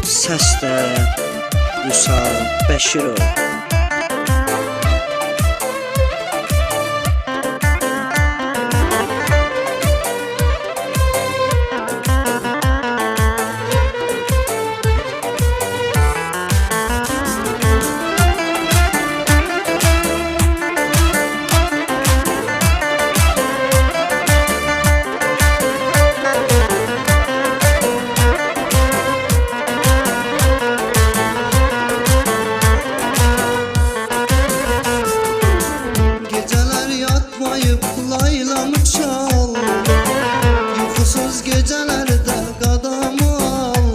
Səsdə Vüsal Bəşirov. Laylamı çal, yuxusuz gecelerde qadamı al.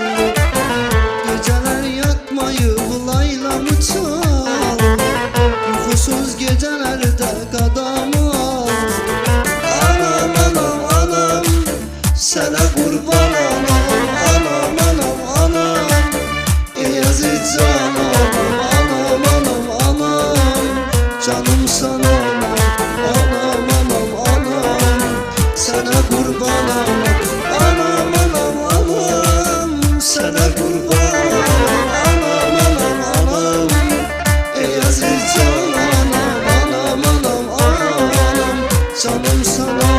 Geceler yatmayıp laylamı çal, yuxusuz gecelerde qadamı al. Anam anam anam, sənə qurban anam. Anam anam anam, ey əziz canım. Anam anam anam, canım sana. Sana kurbanım, anam anam anam, sana kurbanım, anam anam anam, ey aziz canım, anam anam anam, canım sana,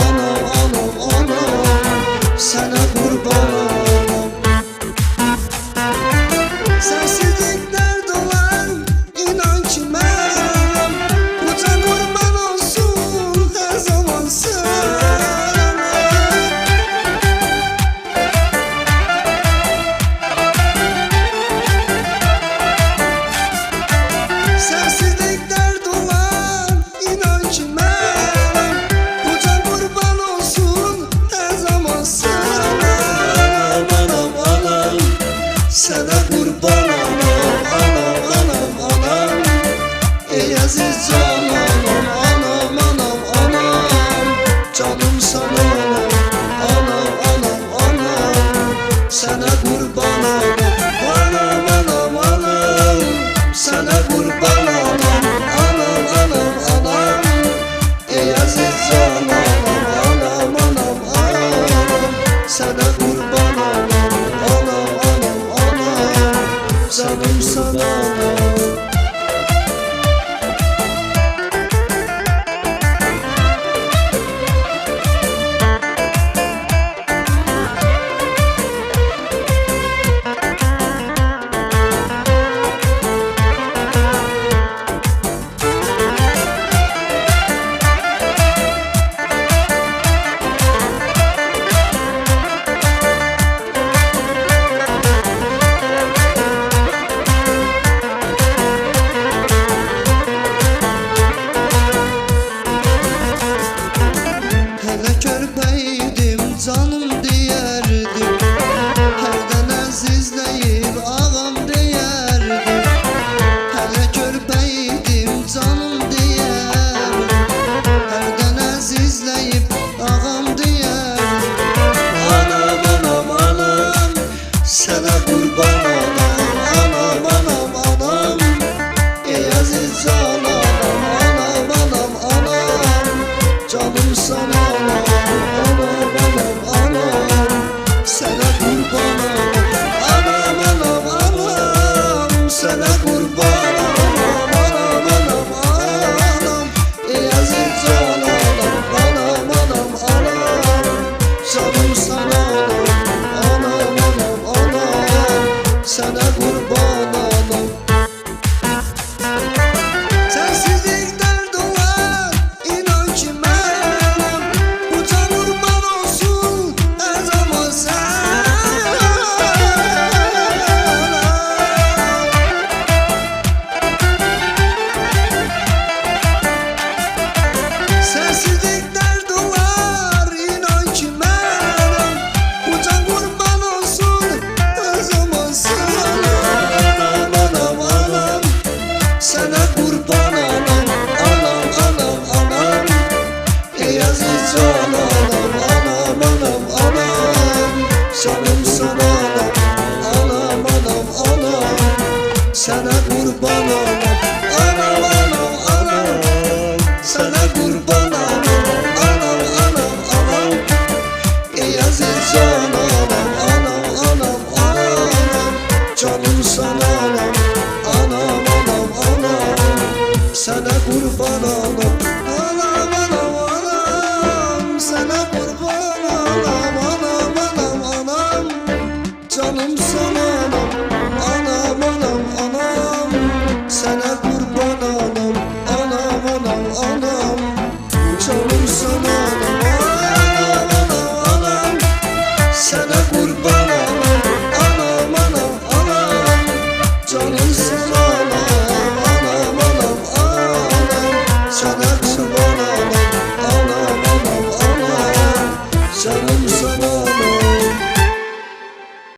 anam anam anam, sana kurbanım. Sensizlik dert olan inan ki ben, bu can kurban olsun her zaman sen. Sensizlik dert olan inan ki ben, bu can kurban olsun her zaman sana. Anam anam, sana kurban anam anam anam, ey aziz canım. Anam anam anam, canım sana. Anam anam anam, sana kurban anam anam anam, sana kurban anam anam anam, ey aziz canım. Anam anam anam, sana kurban anam anam anam, canım sana. Körpeydim canım diyerdim, herden əzizləyib ağam deyerdim. Hələ körpeydim canım diyerdim, herden əzizləyib ağam deyerdim. Anam anam anam, sənə qurban anam anam anam, ey aziz canım. Anam anam anam, canım sana. Sana kurban anam anam anam, sana kurban anam anam anam, ey aziz canım. Anam anam anam, canım sana. Anam anam anam, sana kurban anam. Sensizlik dert olan inan ki benim, bu can kurban olsun her zaman sen. Sensizlik dert olan inan ki benim, bu can kurban olsun her zaman sen. Anam anam anam, sana kurban anam anam anam, ey aziz canım. Anam anam anam, canım sana. Anam anam anam, sana kurban anam anam anam, sana kurban anam anam anam, ey aziz canım. Anam anam anam, canım